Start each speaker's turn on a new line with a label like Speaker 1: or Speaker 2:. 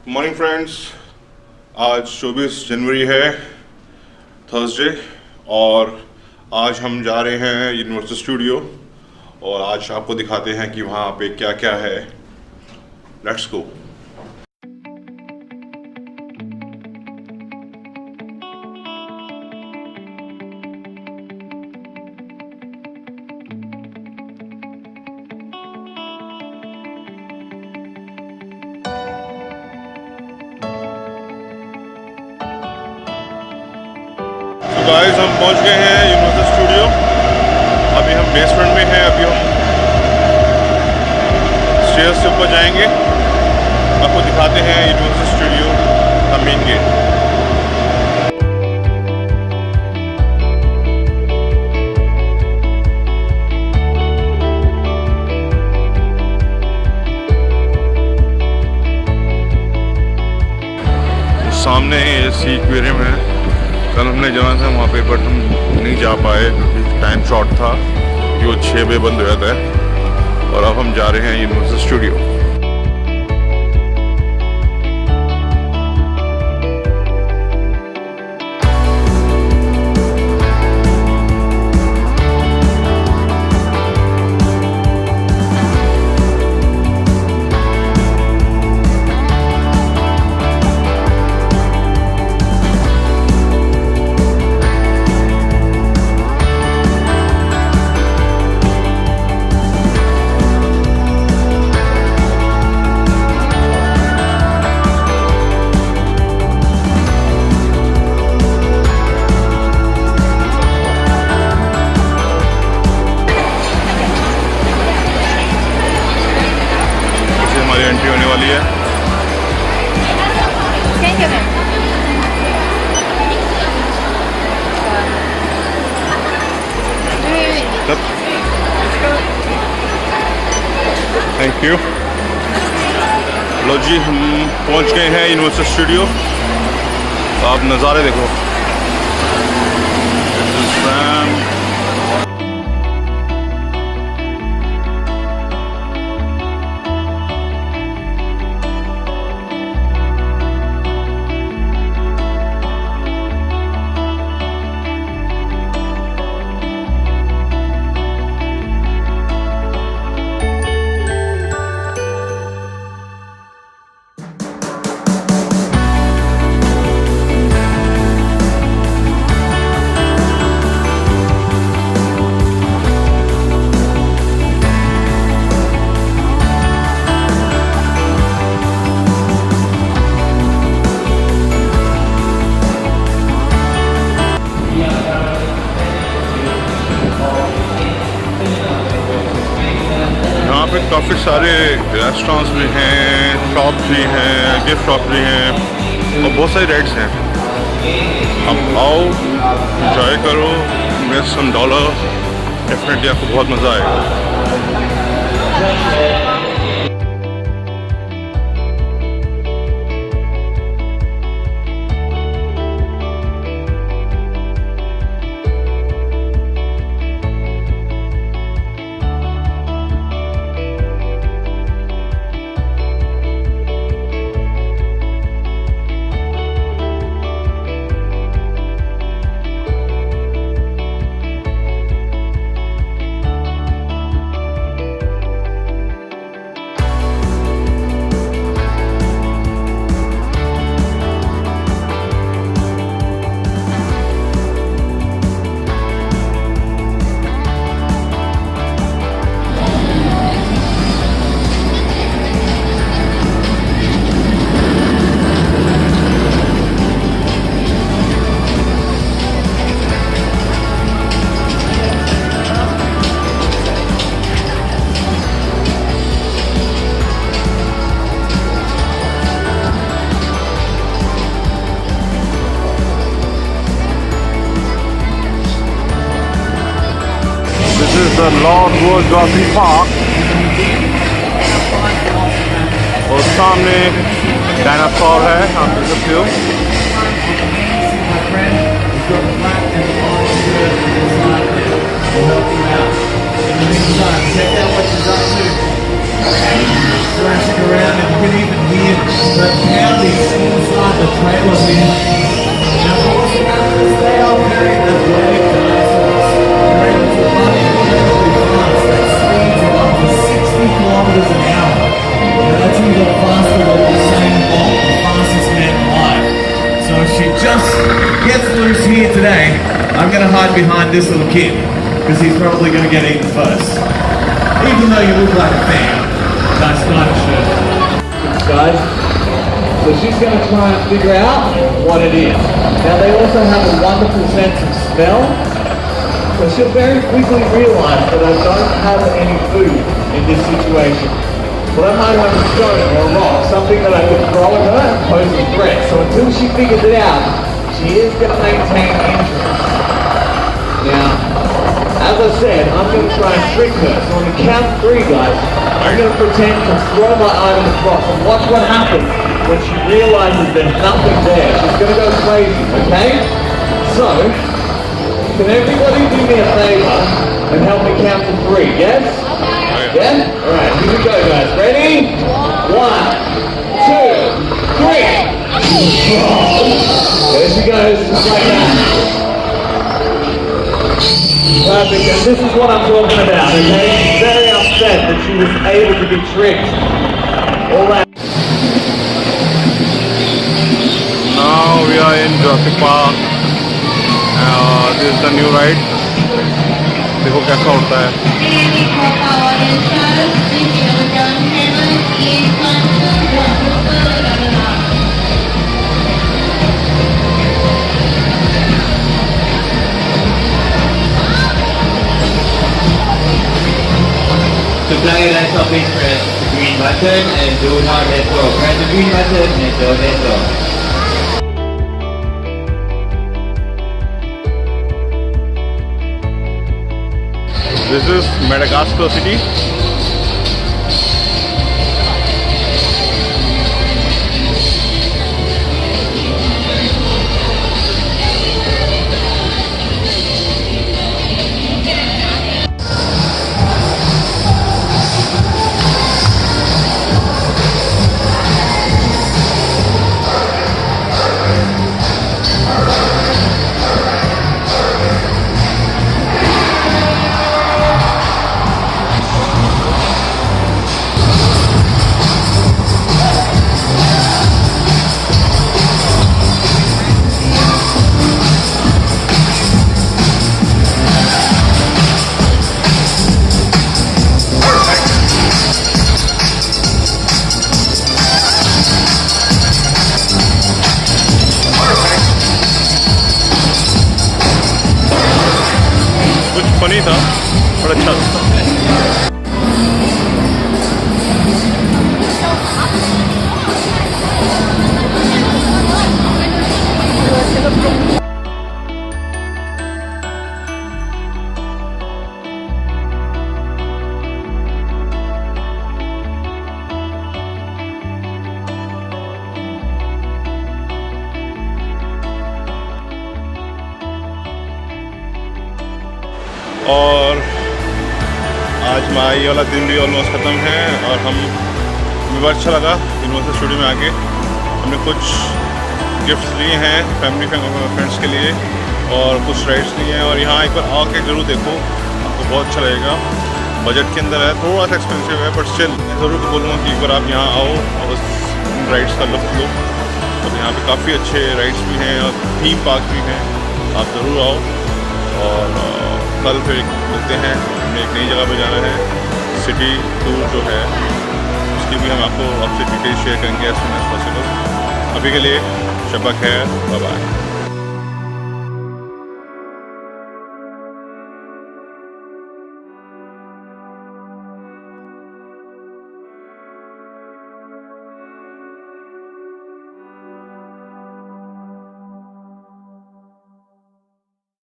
Speaker 1: Morning friends, आज 24 जनवरी है, Thursday, और आज हम जा रहे हैं यूनिवर्सल स्टूडियो और आज आपको दिखाते हैं कि वहाँ पे क्या क्या है। Let's go. गाइस, हम पहुंच गए हैं यूनिवर्सल स्टूडियो। अभी हम बेसमेंट में हैं। अभी हम स्टेयर्स से ऊपर जाएंगे। आपको दिखाते हैं यूनिवर्सल स्टूडियो का मेन गेट। सामने एसी एक्वेरियम है। कल हमने जाना था वहाँ पे, बट हम नहीं जा पाए क्योंकि टाइम शॉर्ट था, कि वो 6 बजे बंद हो जाता है। और अब हम जा रहे हैं यूनिवर्सल स्टूडियो। एंट्री होने वाली है। Thank you. लो जी, हम पहुंच गए हैं यूनिवर्सल स्टूडियो। आप नज़ारे देखो। काफ़ी सारे रेस्टोरेंट्स भी हैं, शॉप भी हैं, गिफ्ट शॉप भी हैं और बहुत सारी राइड्स हैं। आप आओ, एंजॉय करो, इन्वेस्ट सम डॉलर, डेफिनेटली आपको बहुत मज़ा आएगा। the Lord Wood Garden Park और सामने डायनासोर है, आप देख सकते हो।
Speaker 2: Thrashing around and you can even hear the dinosaurs here. Now, of course, animals, they are very athletic dinosaurs. They're able to run incredibly fast. They speeds of up to 60 kilometers an hour. Now, that's even faster than Usain Bolt, the fastest man alive. So if she just gets loose here today, I'm going to hide behind this little kid, because he's probably going to get eaten first. Even though you look like a fan. Nice shirt. Guys, so she's going to try and figure out what it is. Now they also have a wonderful sense of smell, so she'll very quickly realise that I don't have any food in this situation. But I might have a stone or a rock, something that I could throw at her and pose a threat. So until she figures it out, she is going to maintain interest. Now, as I said, I'm going to try and trick her. So on the count of 3, guys, I'm going to pretend to throw my item across and watch what happens when she realizes there's nothing there. She's going to go crazy, okay? So, can everybody do me a favor and help me count to 3, yes? Yeah? Alright, here we go, guys. Ready? 1, 2, 3. There she goes, just like that. Perfect, and this is what I'm talking about, okay? She's very upset that she was able to be tricked. All that.
Speaker 1: Now we are in Jurassic Park. This is the new ride. देखो कैसा होता है.
Speaker 3: To play that topic, press the green button and do not let go. Press the green button and don't let go.
Speaker 1: This is Madagascar city. Funny था बड़ा अच्छा था. और आज हमारा ये वाला दिन भी ऑलमोस्ट ख़त्म है और हमें बहुत अच्छा लगा यूनिवर्सल स्टूडियो में आके. हमने कुछ गिफ्ट्स लिए हैं फैमिली फ्रेंड्स के लिए और कुछ राइड्स लिए हैं और यहाँ एक बार आके ज़रूर देखो, आपको बहुत अच्छा लगेगा. बजट के अंदर है, थोड़ा सा एक्सपेंसिव है बट स्टिल ज़रूर बोलूँगा कि एक बार आप यहाँ आओ और उस राइड्स का लुत्फ़ लो. और यहाँ पे काफ़ी अच्छे राइड्स भी हैं और थीम पार्क भी हैं, आप ज़रूर आओ. और कल फिर मिलते हैं, हमें एक नई जगह पे जाना है. सिटी टूर जो है उसकी भी हम आपसे डिटेल्स शेयर करेंगे एज सून एज पॉसिबल. अभी के लिए शब्बा खैर, बाय बाय.